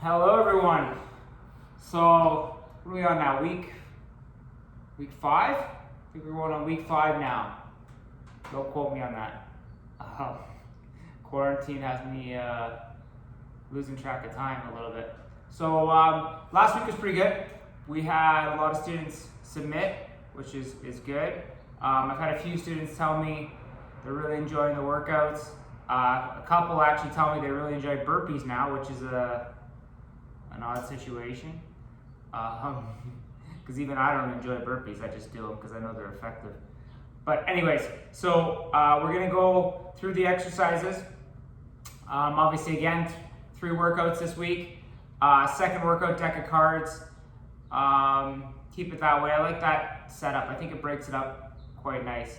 Hello everyone. So what are we on now? Week 5? I think we're going on week 5 now. Don't quote me on that. Quarantine has me losing track of time a little bit. So last week was pretty good. We had a lot of students submit, which is good. I've had a few students tell me they're really enjoying the workouts. A couple actually tell me they really enjoy burpees now, which is an odd situation. Because even I don't enjoy burpees, I just do them because I know they're effective. But anyways, so we're gonna go through the exercises. Obviously again, 3 workouts this week. Second workout, deck of cards. Keep it that way. I like that setup. I think it breaks it up quite nice.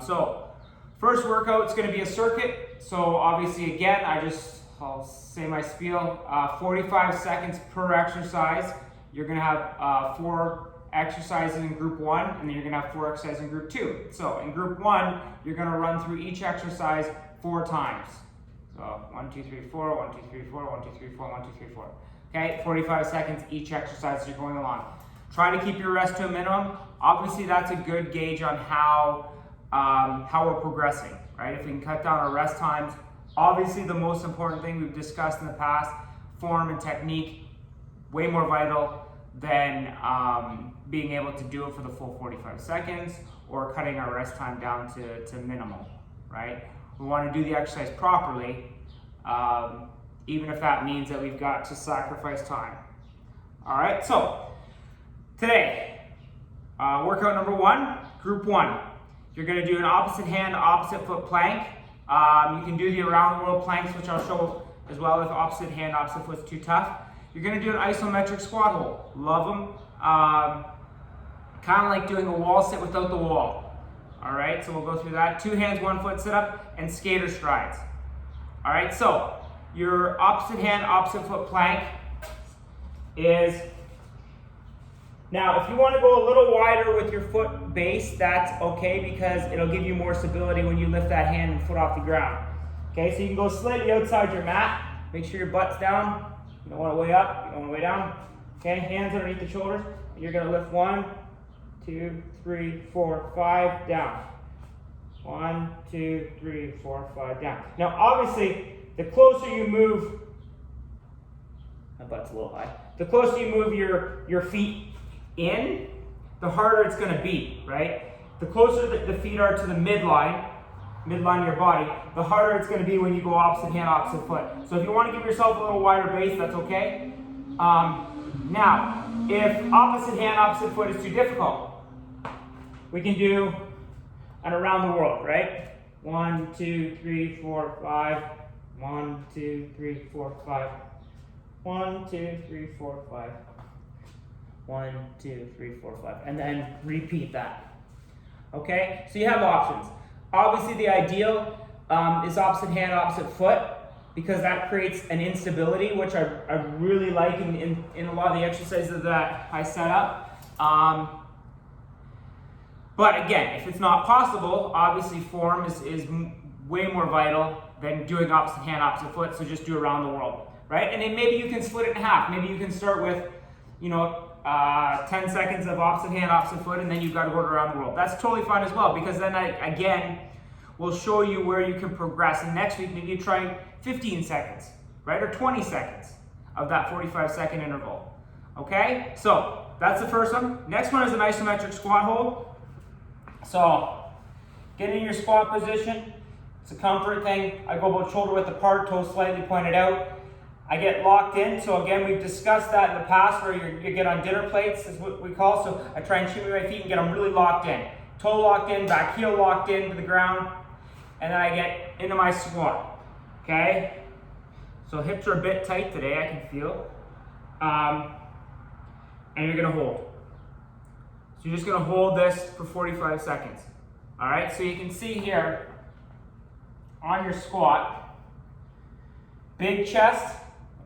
So first workout is gonna be a circuit. So obviously again, I'll say my spiel, 45 seconds per exercise. You're gonna have 4 exercises in group 1, and then you're gonna have 4 exercises in group 2. So in group 1, you're gonna run through each exercise 4 times. So 1, 2, 3, 4, 1, 2, 3, 4, 1, 2, 3, 4, 1, 2, 3, 4. Okay, 45 seconds each exercise as you're going along. Try to keep your rest to a minimum. Obviously that's a good gauge on how we're progressing, right? If we can cut down our rest times. Obviously, the most important thing we've discussed in the past, form and technique, way more vital than being able to do it for the full 45 seconds or cutting our rest time down to minimal, right? We want to do the exercise properly, even if that means that we've got to sacrifice time. All right, so today, workout number 1, group 1. You're going to do an opposite hand, opposite foot plank. You can do the around the world planks, which I'll show as well if opposite hand, opposite foot's too tough. You're going to do an isometric squat hold. Love them. Kind of like doing a wall sit without the wall. All right, so we'll go through that. 2 hands, 1 foot sit up and skater strides. All right, so your opposite hand, opposite foot plank is, now if you want to go a little wider with your foot base, that's okay because it'll give you more stability when you lift that hand and foot off the ground. Okay, so you can go slightly outside your mat. Make sure your butt's down. You don't want to way up, you don't want to way down. Okay, hands underneath the shoulders. You're going to lift 1, 2, 3, 4, 5, down. 1, 2, 3, 4, 5, down. Now obviously, the closer you move, my butt's a little high. The closer you move your feet in, the harder it's going to be, right? The closer the feet are to the midline of your body, the harder it's going to be when you go opposite hand, opposite foot. So if you want to give yourself a little wider base, that's okay. Now, if opposite hand, opposite foot is too difficult, we can do an around the world, right? 1, 2, 3, 4, 5. 1, 2, 3, 4, 5. 1, 2, 3, 4, 5. 1, 2, 3, 4, 5, and then repeat that. Okay, so you have options. Obviously the ideal is opposite hand, opposite foot, because that creates an instability, which I really like in a lot of the exercises that I set up. But again, if it's not possible, obviously form is way more vital than doing opposite hand, opposite foot, so just do around the world, right? And then maybe you can split it in half. Maybe you can start with, 10 seconds of opposite hand, opposite foot, and then you've got to go around the world. That's totally fine as well, because then I will show you where you can progress. And next week, maybe you try 15 seconds, right? Or 20 seconds of that 45-second interval. Okay? So that's the first one. Next one is an isometric squat hold. So get in your squat position. It's a comfort thing. I go about shoulder width apart, toes slightly pointed out. I get locked in, so again, we've discussed that in the past where you get on dinner plates, is what we call, so I try and shimmy my feet and get them really locked in. Toe locked in, back heel locked in to the ground, and then I get into my squat, okay? So hips are a bit tight today, I can feel. And you're gonna hold. So you're just gonna hold this for 45 seconds. All right, so you can see here on your squat, big chest,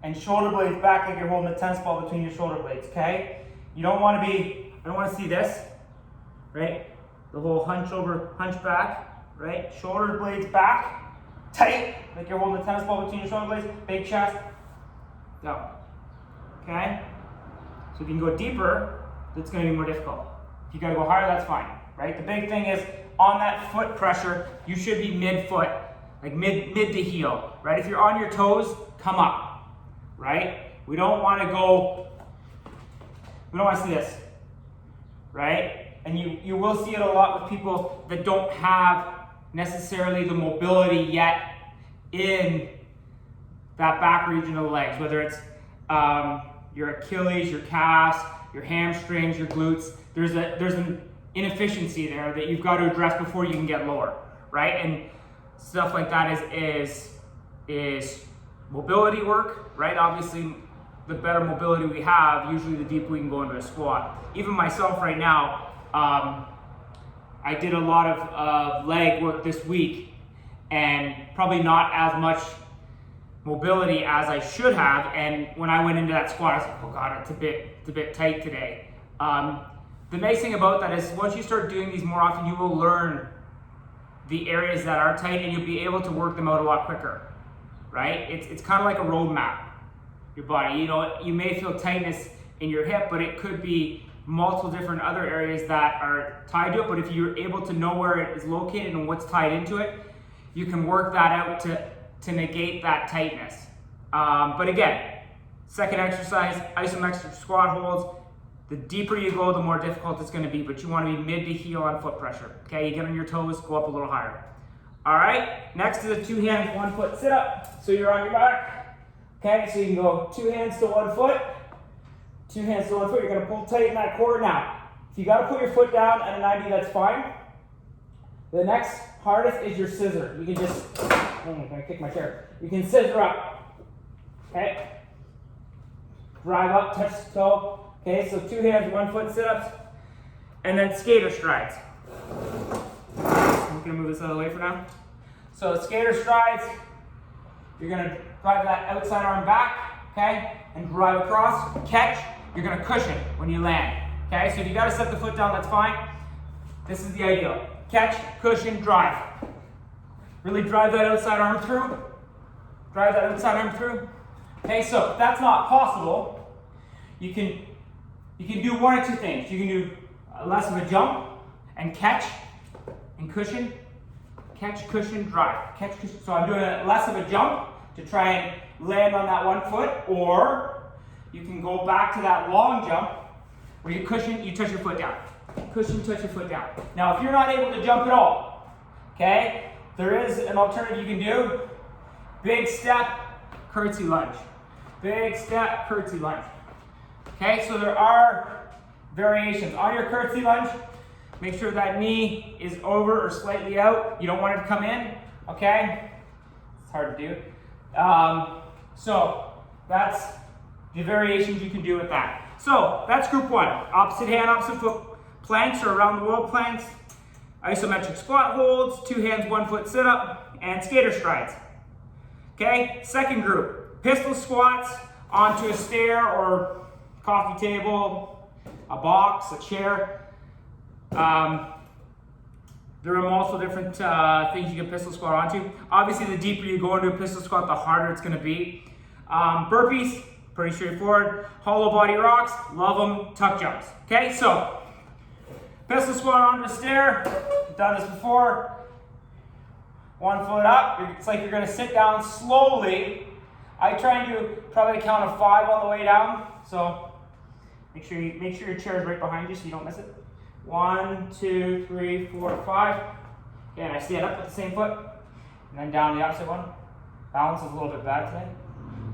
and shoulder blades back like you're holding a tennis ball between your shoulder blades, okay? You don't want to see this, right? The whole hunch back, right? Shoulder blades back, tight, like you're holding a tennis ball between your shoulder blades, big chest, down. Okay? So if you can go deeper, it's going to be more difficult. If you got to go higher, that's fine, right? The big thing is on that foot pressure, you should be mid-foot, like mid to heel, right? If you're on your toes, come up, right? We don't want to see this, right? And you will see it a lot with people that don't have necessarily the mobility yet in that back region of the legs, whether it's your Achilles, your calves, your hamstrings, your glutes. There's an inefficiency there that you've got to address before you can get lower, right? And stuff like that is mobility work, right? Obviously, the better mobility we have, usually the deeper we can go into a squat. Even myself right now, I did a lot of leg work this week, and probably not as much mobility as I should have. And when I went into that squat, I was like, oh God, it's a bit tight today. The nice thing about that is once you start doing these more often, you will learn the areas that are tight and you'll be able to work them out a lot quicker, right? It's kind of like a roadmap, your body. You know, you may feel tightness in your hip, but it could be multiple different other areas that are tied to it. But if you're able to know where it is located and what's tied into it, you can work that out to negate that tightness. But again, second exercise, isometric squat holds. The deeper you go, the more difficult it's going to be, but you want to be mid to heel on foot pressure. Okay, you get on your toes, go up a little higher. All right, next is a 2 hands, 1 foot sit up. So you're on your back. Okay, so you can go 2 hands to 1 foot, 2 hands to 1 foot. You're going to pull tight in that core now. If you got to put your foot down at a 90, that's fine. The next hardest is your scissor. You can just, oh, I'm going to kick my chair. You can scissor up. Okay, drive up, touch the toe. Okay, so 2 hands, 1 foot sit-ups, and then skater strides. I'm gonna move this out of the way for now. So skater strides, you're gonna drive that outside arm back, okay, and drive across, catch, you're gonna cushion when you land, okay? So if you gotta set the foot down, that's fine. This is the ideal. Catch, cushion, drive. Really drive that outside arm through. Drive that outside arm through. Okay, so if that's not possible, you can do one or two things. You can do less of a jump and catch and cushion. Catch, cushion, drive. Catch, cushion. So I'm doing less of a jump to try and land on that 1 foot, or you can go back to that long jump where you cushion, you touch your foot down. Cushion, touch your foot down. Now, if you're not able to jump at all, okay, there is an alternative you can do. Big step, curtsy lunge. Big step, curtsy lunge. Okay, so there are variations. On your curtsy lunge, make sure that knee is over or slightly out. You don't want it to come in, okay? It's hard to do. So that's the variations you can do with that. So that's group 1. Opposite hand, opposite foot planks or around the world planks, isometric squat holds, 2 hands, 1 foot sit up, and skater strides. Okay, second group, pistol squats onto a stair or coffee table, a box, a chair. There are multiple different things you can pistol squat onto. Obviously, the deeper you go into a pistol squat, the harder it's going to be. Burpees, pretty straightforward. Hollow body rocks, love them. Tuck jumps. Okay, so pistol squat onto a stair. I've done this before. 1 foot up. It's like you're going to sit down slowly. I try and do probably a count of 5 on the way down. So make sure your chair is right behind you so you don't miss it. 1, 2, 3, 4, 5. Okay, and I stand up with the same foot, and then down the opposite one. Balance is a little bit bad today.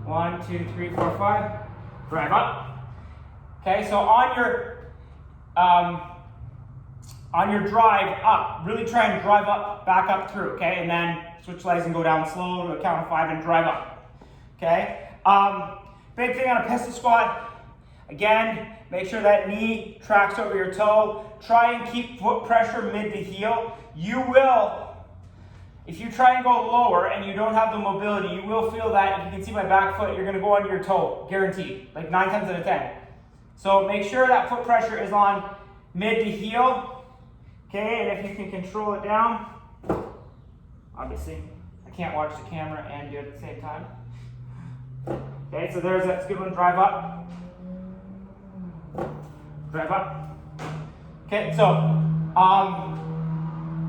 1, 2, 3, 4, 5. Drive up. Okay, so on your drive up, really try and drive up, back up through. Okay, and then switch legs and go down slow to a count of 5 and drive up. Okay. Big thing on a pistol squat. Again, make sure that knee tracks over your toe. Try and keep foot pressure mid to heel. You will, if you try and go lower and you don't have the mobility, you will feel that, if you can see my back foot, you're gonna go under your toe, guaranteed, like 9 times out of 10. So make sure that foot pressure is on mid to heel. Okay, and if you can control it down, obviously, I can't watch the camera and do it at the same time. Okay, so that's a good one. Drive up. Drive up. Okay, so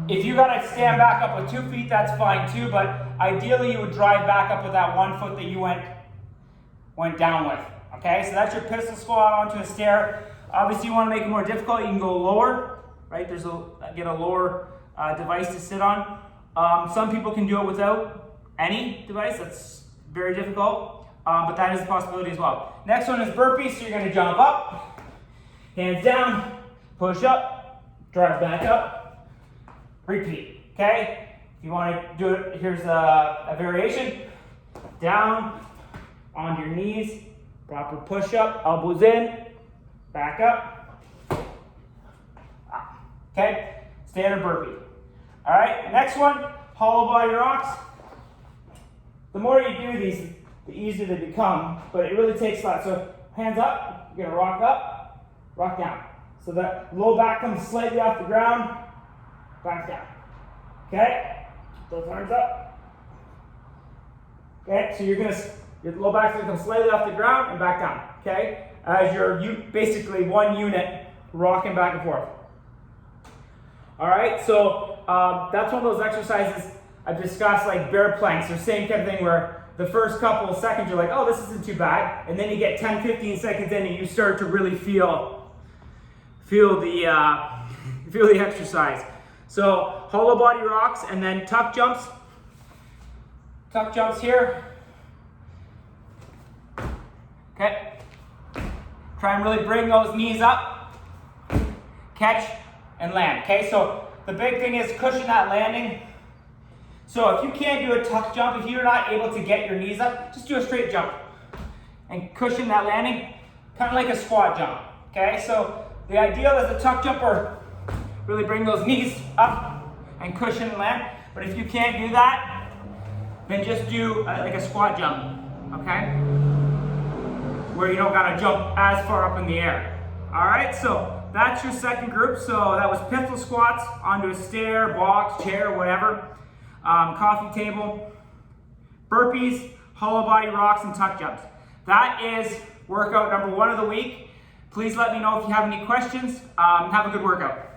if you gotta stand back up with 2 feet, that's fine too, but ideally you would drive back up with that 1 foot that you went down with. Okay, so that's your pistol squat onto a stair. Obviously you wanna make it more difficult, you can go lower, right? Get a lower device to sit on. Some people can do it without any device, that's very difficult, but that is a possibility as well. Next one is burpees, so you're gonna jump up, hands down, push up, drive back up, repeat, okay? If you want to do it, here's a variation. Down, on your knees, proper push up, elbows in, back up. Okay, standard burpee. All right, next one, hollow body rocks. The more you do these, the easier they become, but it really takes a lot. So hands up, you're gonna rock up, rock down. So that low back comes slightly off the ground, back down. Okay? Those arms up. Okay, so your low back's gonna come slightly off the ground and back down. Okay? As you're basically one unit rocking back and forth. Alright, so that's one of those exercises I've discussed, like bear planks, or same kind of thing where the first couple of seconds you're like, oh, this isn't too bad, and then you get 10, 15 seconds in and you start to really feel the exercise. So hollow body rocks and then tuck jumps. Tuck jumps here. Okay. Try and really bring those knees up. Catch and land. Okay, so the big thing is cushion that landing. So if you can't do a tuck jump, if you're not able to get your knees up, just do a straight jump and cushion that landing, kind of like a squat jump. Okay, so the ideal is a tuck jumper, really bring those knees up and cushion and land. But if you can't do that, then just do like a squat jump, okay? Where you don't gotta jump as far up in the air. All right, so that's your second group. So that was pistol squats onto a stair, box, chair, whatever, coffee table, burpees, hollow body rocks, and tuck jumps. That is workout number 1 of the week. Please let me know if you have any questions. Have a good workout.